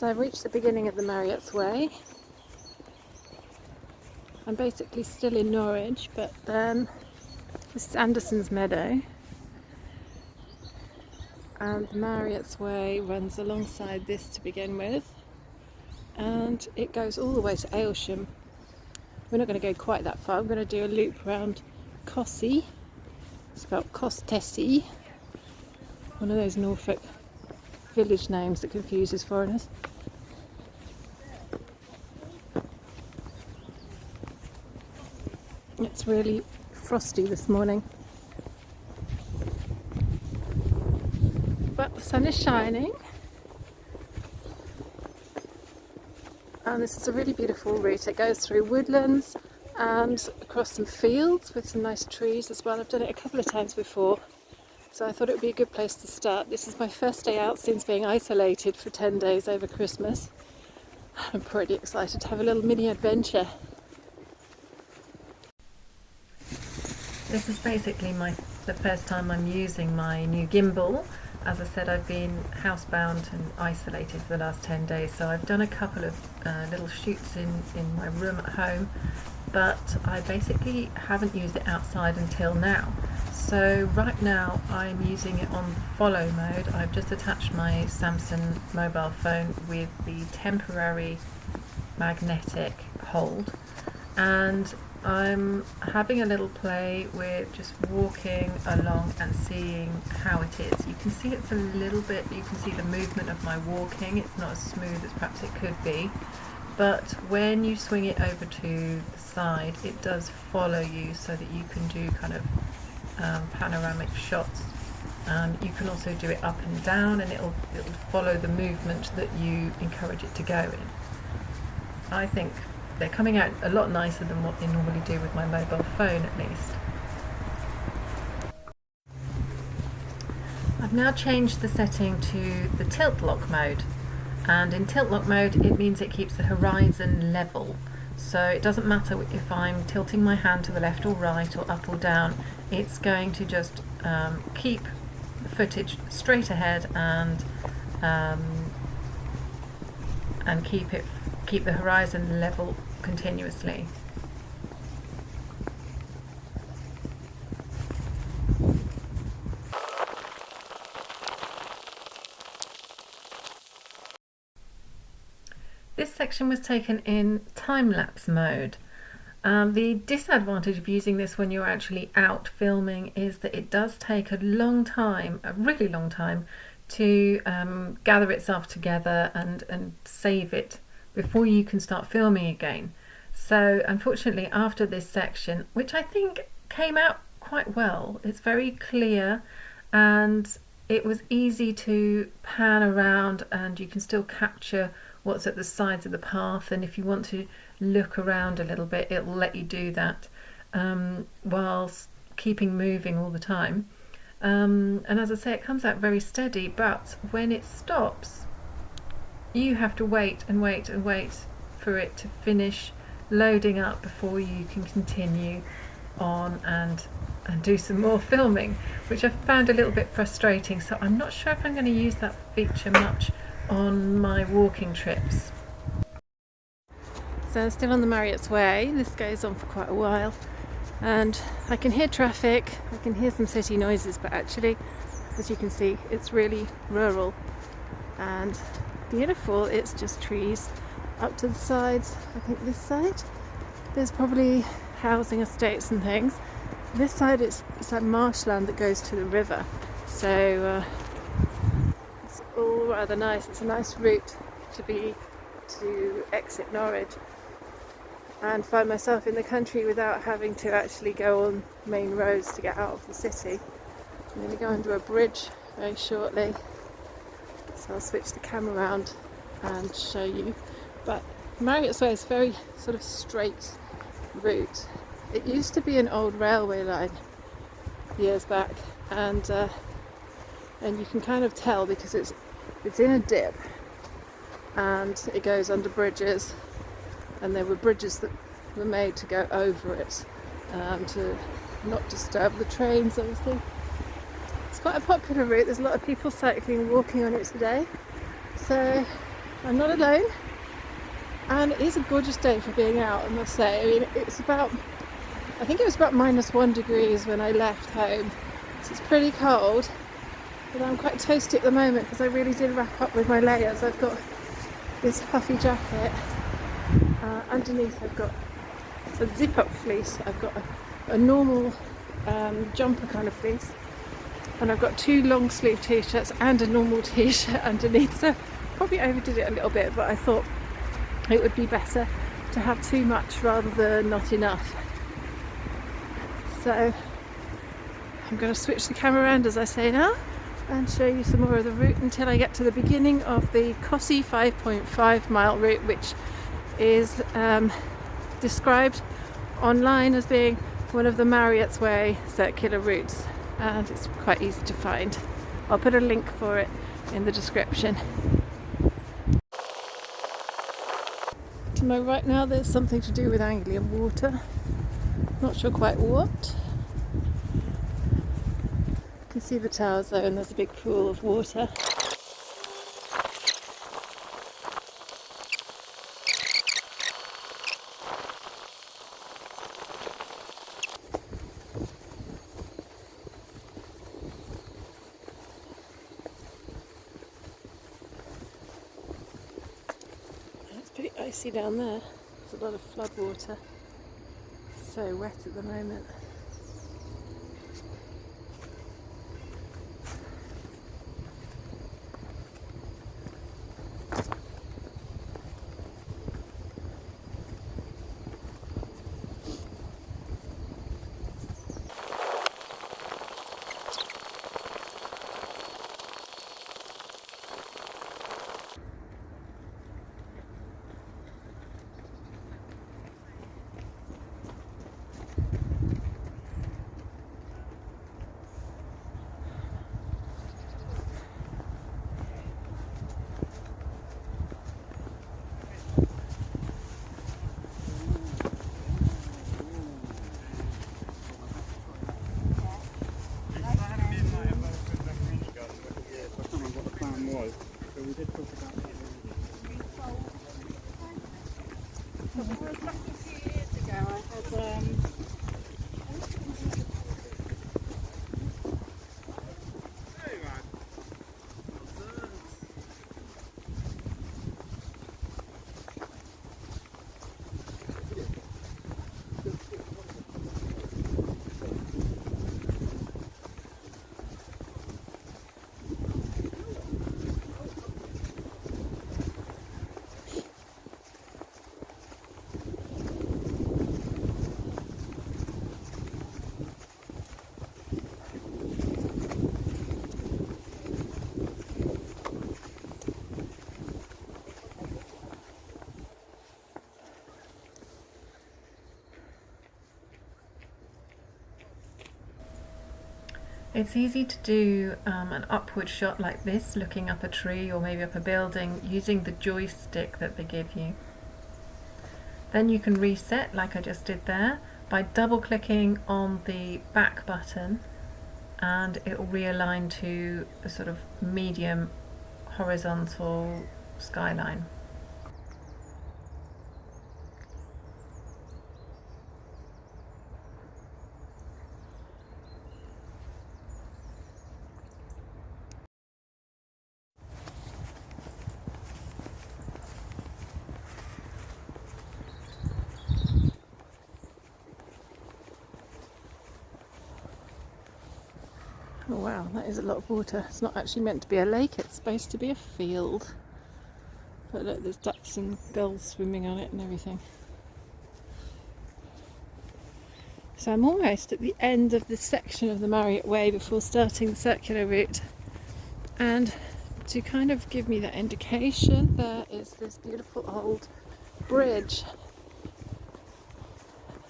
So I've reached the beginning of the Marriots Way. I'm basically still in Norwich, but this is Anderson's Meadow, and the Marriots Way runs alongside this to begin with, and it goes all the way to Aylsham. We're not going to go quite that far. I'm going to do a loop around Costessey, spelled Costessey, one of those Norfolk village names that confuses foreigners. It's really frosty this morning, but the sun is shining, and this is a really beautiful route. It goes through woodlands and across some fields with some nice trees as well. I've done it a couple of times before, so I thought it would be a good place to start. This is my first day out since being isolated for 10 days over Christmas. I'm pretty excited to have a little mini adventure. This is basically the first time I'm using my new gimbal. As I said, I've been housebound and isolated for the last 10 days, so I've done a couple of little shoots in my room at home, but I basically haven't used it outside until now. So right now I'm using it on follow mode. I've just attached my Samsung mobile phone with the temporary magnetic hold, and I'm having a little play with just walking along and seeing how it is. You can see it's a little bit, you can see the movement of my walking. It's not as smooth as perhaps it could be, but when you swing it over to the side, it does follow you so that you can do kind of panoramic shots. You can also do it up and down, and it'll follow the movement that you encourage it to go in. I think they're coming out a lot nicer than what they normally do with my mobile phone, at least. I've now changed the setting to the tilt lock mode, and in tilt lock mode it means it keeps the horizon level, so it doesn't matter if I'm tilting my hand to the left or right or up or down. It's going to just keep the footage straight ahead and keep the horizon level continuously. This section was taken in time-lapse mode. The disadvantage of using this when you're actually out filming is that it does take a long time, a really long time, to gather itself together and save it before you can start filming again. So unfortunately, after this section, which I think came out quite well, it's very clear and it was easy to pan around, and you can still capture what's at the sides of the path, and if you want to look around a little bit, it'll let you do that whilst keeping moving all the time. And as I say, it comes out very steady, but when it stops, you have to wait and wait and wait for it to finish loading up before you can continue on and do some more filming, which I found a little bit frustrating. So I'm not sure if I'm going to use that feature much on my walking trips. So I'm still on the Marriots Way. This goes on for quite a while, and I can hear traffic, I can hear some city noises, but actually, as you can see, it's really rural and beautiful. It's just trees up to the sides. I think this side there's probably housing estates and things. This side it's like marshland that goes to the river, so it's all rather nice. It's a nice route to exit Norwich and find myself in the country without having to actually go on main roads to get out of the city. I'm going to go under a bridge very shortly, so I'll switch the camera around and show you. But Marriots Way is a very sort of straight route. It used to be an old railway line years back, and you can kind of tell because it's in a dip and it goes under bridges, and there were bridges that were made to go over it to not disturb the trains, obviously. It's quite a popular route. There's a lot of people cycling and walking on it today, so I'm not alone, and it is a gorgeous day for being out, I must say. I mean, I think it was about -1 degrees when I left home, so it's pretty cold, but I'm quite toasty at the moment because I really did wrap up with my layers. I've got this puffy jacket, underneath I've got a zip-up fleece, I've got a normal jumper kind of fleece, and I've got 2 long sleeve t-shirts and a normal t-shirt underneath, so probably overdid it a little bit, but I thought it would be better to have too much rather than not enough. So I'm going to switch the camera around, as I say now, and show you some more of the route until I get to the beginning of the Costessey 5.5 mile route, which is described online as being one of the Marriots way circular routes, and it's quite easy to find. I'll put a link for it in the description. To my right now there's something to do with Anglian water, not sure quite what. You can see the towers though, and there's a big pool of water. It's pretty icy down there. There's a lot of flood water. So wet at the moment. It's easy to do an upward shot like this, looking up a tree or maybe up a building, using the joystick that they give you. Then you can reset, like I just did there, by double clicking on the back button, and it will realign to a sort of medium horizontal skyline. Oh wow, that is a lot of water. It's not actually meant to be a lake, it's supposed to be a field. But look, there's ducks and gulls swimming on it and everything. So I'm almost at the end of this section of the Marriott Way before starting the circular route. And to kind of give me that indication, there is this beautiful old bridge.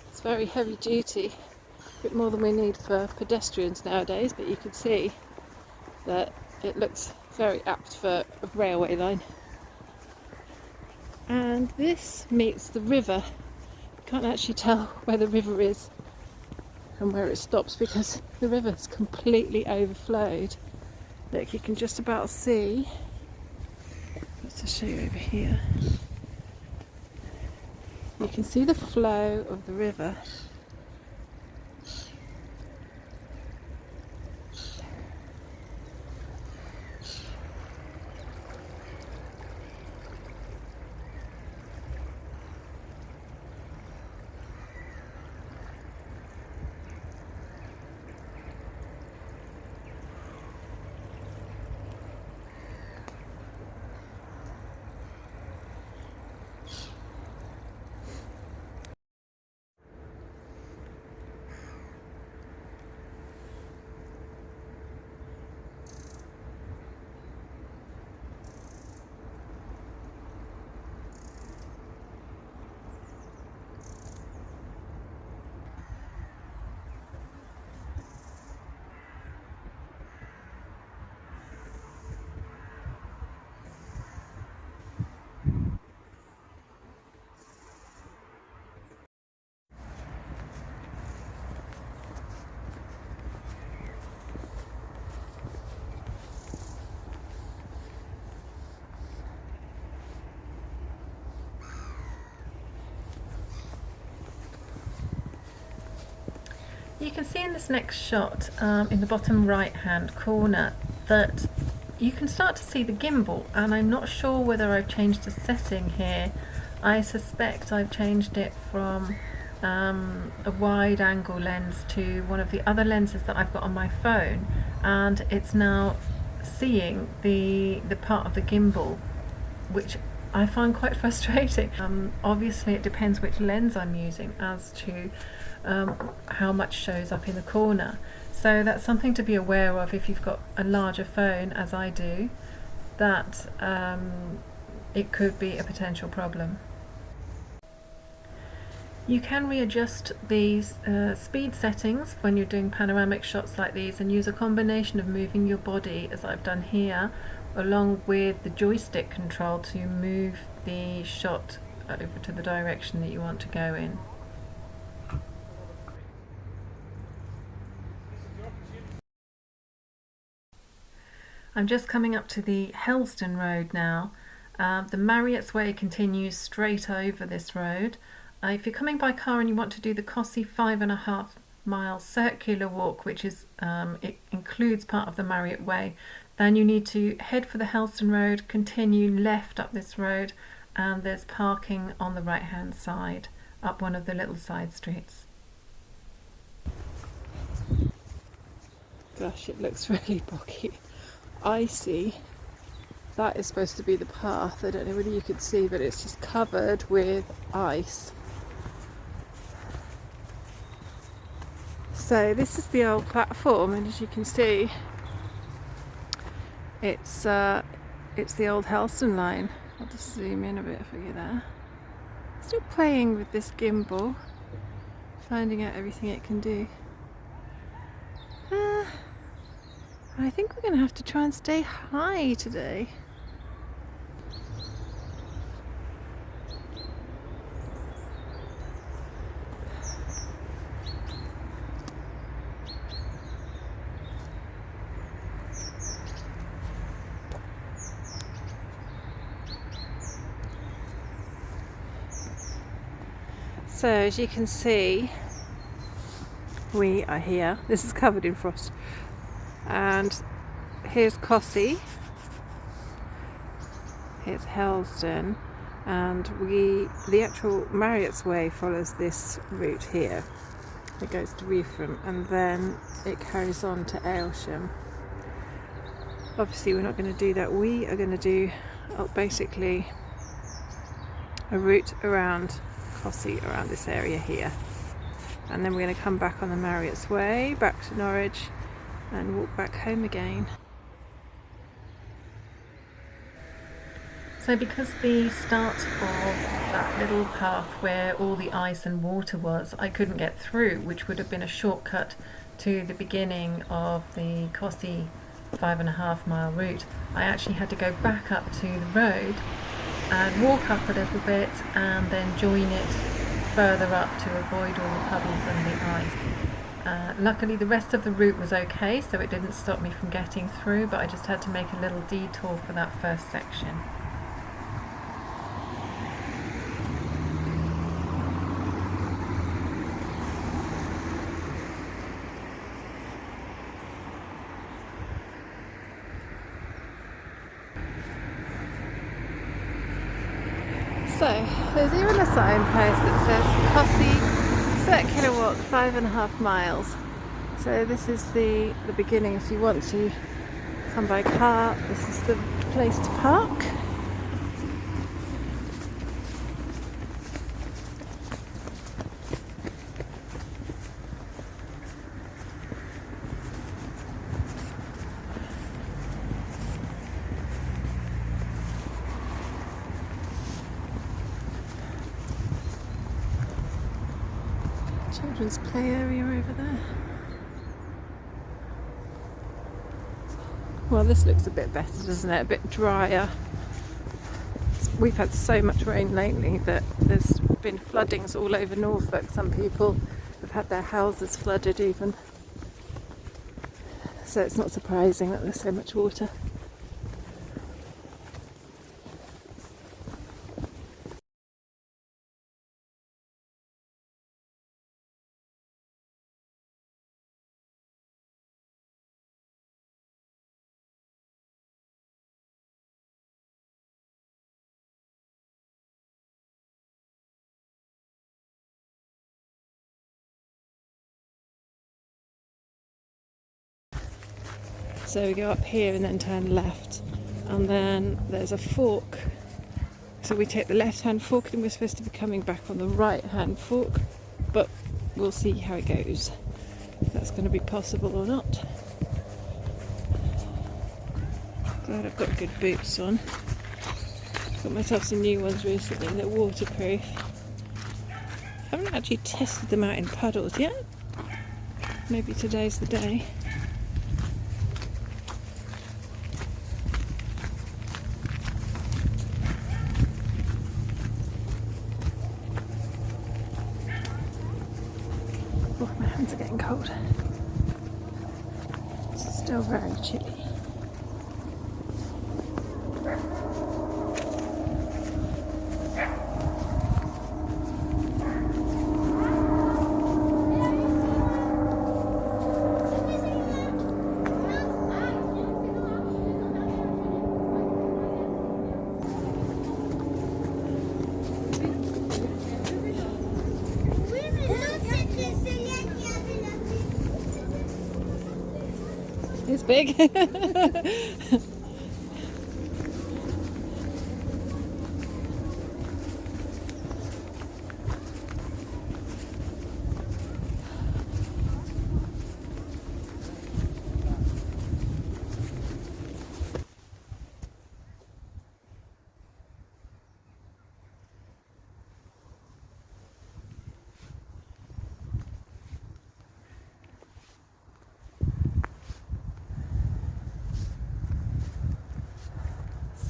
It's very heavy duty. A bit more than we need for pedestrians nowadays, but you can see that it looks very apt for a railway line. And this meets the river. You can't actually tell where the river is and where it stops because the river's completely overflowed. Look, you can just about see Just to show you over here, you can see the flow of the river. You can see in this next shot, in the bottom right hand corner, that you can start to see the gimbal, and I'm not sure whether I've changed a setting here. I suspect I've changed it from a wide angle lens to one of the other lenses that I've got on my phone, and it's now seeing the part of the gimbal, which I find quite frustrating. Obviously it depends which lens I'm using as to how much shows up in the corner, so that's something to be aware of if you've got a larger phone, as I do, that it could be a potential problem. You can readjust these speed settings when you're doing panoramic shots like these, and use a combination of moving your body, as I've done here, along with the joystick control to move the shot over to the direction that you want to go in. I'm just coming up to the Helston Road now. The Marriots Way continues straight over this road. If you're coming by car and you want to do the Costessey 5.5 mile circular walk, which is it includes part of the Marriott Way, then you need to head for the Helston Road, continue left up this road, and there's parking on the right hand side up one of the little side streets. Gosh, it looks really boggy, icy. That is supposed to be the path. I don't know whether you could see, but it's just covered with ice. So this is the old platform, and as you can see, it's the old Helston line. I'll just zoom in a bit for you there. Still playing with this gimbal, finding out everything it can do. I think we're going to have to try and stay high today. So as you can see, we are here. This is covered in frost. And here's Costessey, here's Helston, and the actual Marriots Way follows this route here. It goes to Reefham and then it carries on to Aylsham. Obviously we're not going to do that. We are going to do basically a route around Costessey, around this area here, and then we're going to come back on the Marriots Way back to Norwich and walk back home again. So because the start of that little path where all the ice and water was, I couldn't get through, which would have been a shortcut to the beginning of the Costessey 5.5 mile route, I actually had to go back up to the road and walk up a little bit and then join it further up to avoid all the puddles and the ice. Luckily the rest of the route was okay, so it didn't stop me from getting through, but I just had to make a little detour for that first section. So there's even a signpost that says Costessey circular walk 5.5 miles. So this is the beginning if you want to come by car. This is the place to park. Children's play area over there. Well, this looks a bit better, doesn't it? A bit drier. We've had so much rain lately that there's been floodings all over Norfolk. Some people have had their houses flooded even. So it's not surprising that there's so much water. So we go up here and then turn left, and then there's a fork. So we take the left-hand fork and we're supposed to be coming back on the right-hand fork, but we'll see how it goes, if that's going to be possible or not. Glad I've got good boots on. Got myself some new ones recently, they're waterproof. Haven't actually tested them out in puddles yet. Maybe today's the day. Oh, my hands are getting cold. It's still very chilly. It's big.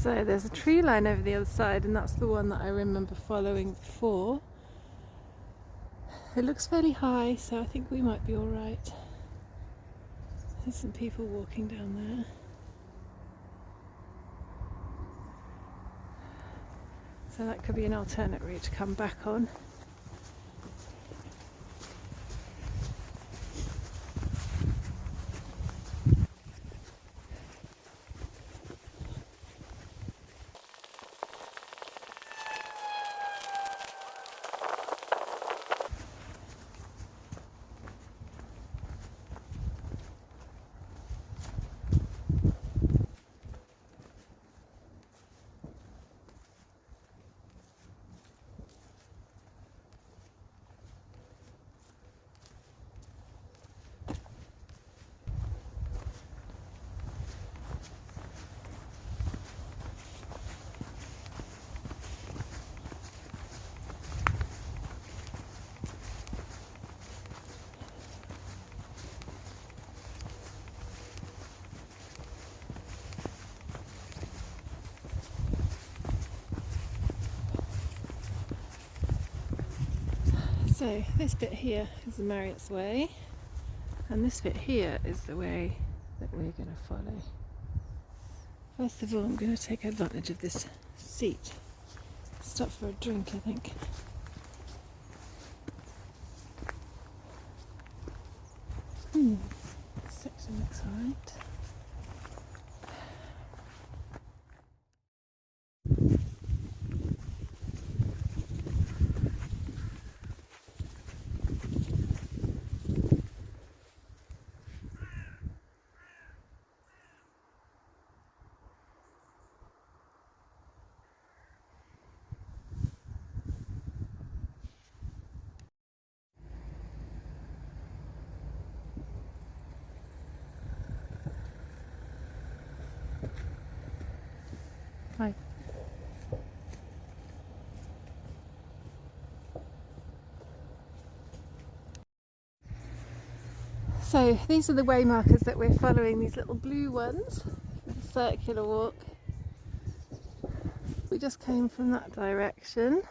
So there's a tree line over the other side, and that's the one that I remember following before. It looks fairly high, so I think we might be alright. There's some people walking down there. So that could be an alternate route to come back on. So this bit here is the Marriots way, and this bit here is the way that we're going to follow. First of all, I'm going to take advantage of this seat. Stop for a drink, I think. Section looks alright. Hi. So these are the way markers that we're following, these little blue ones, the circular walk. We just came from that direction.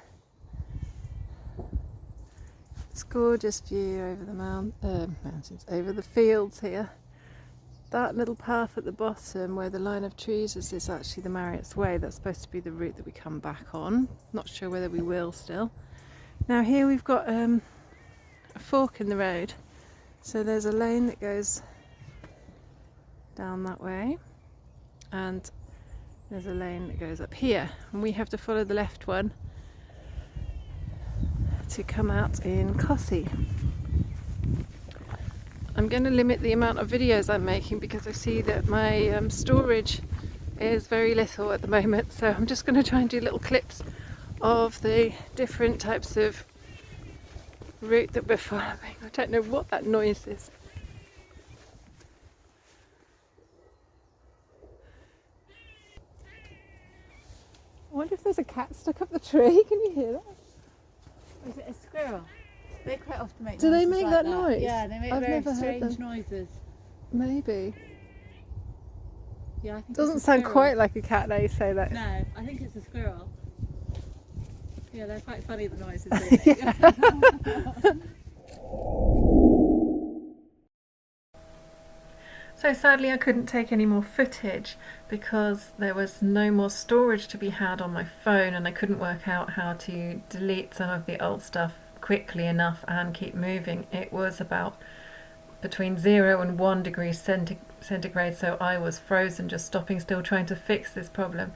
It's a gorgeous view over the mountains, over the fields here. That little path at the bottom where the line of trees is actually the Marriots way. That's supposed to be the route that we come back on. Not sure whether we will still. Now here we've got a fork in the road. So there's a lane that goes down that way and there's a lane that goes up here, and we have to follow the left one to come out in Costessey. I'm going to limit the amount of videos I'm making because I see that my storage is very little at the moment, so I'm just going to try and do little clips of the different types of route that we're following. I don't know what that noise is. I wonder if there's a cat stuck up the tree. Can you hear that? Is it a squirrel? They quite often make Do noises they make like that noise? Yeah, they make I've very never heard strange them. noises. Maybe. Yeah, I think Doesn't it's a sound squirrel. quite like a cat now you say that. No, I think it's a squirrel. Yeah, they're quite funny, the noises they make. So sadly I couldn't take any more footage because there was no more storage to be had on my phone, and I couldn't work out how to delete some of the old stuff quickly enough and keep moving. It was about between 0 and 1 degrees centigrade, so I was frozen, just stopping still trying to fix this problem.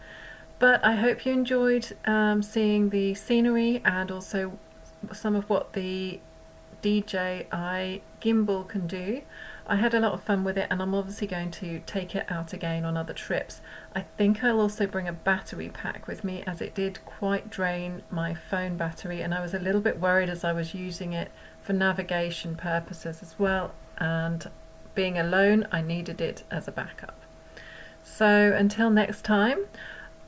But I hope you enjoyed seeing the scenery and also some of what the DJI Gimble can do. I had a lot of fun with it, and I'm obviously going to take it out again on other trips. I think I'll also bring a battery pack with me, as it did quite drain my phone battery, and I was a little bit worried as I was using it for navigation purposes as well, and being alone I needed it as a backup. So until next time,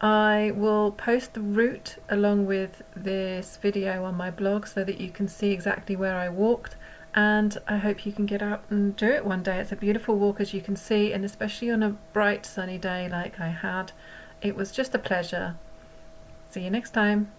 I will post the route along with this video on my blog so that you can see exactly where I walked, and I hope you can get out and do it one day. It's a beautiful walk, as you can see, and especially on a bright sunny day like I had, it was just a pleasure. See you next time.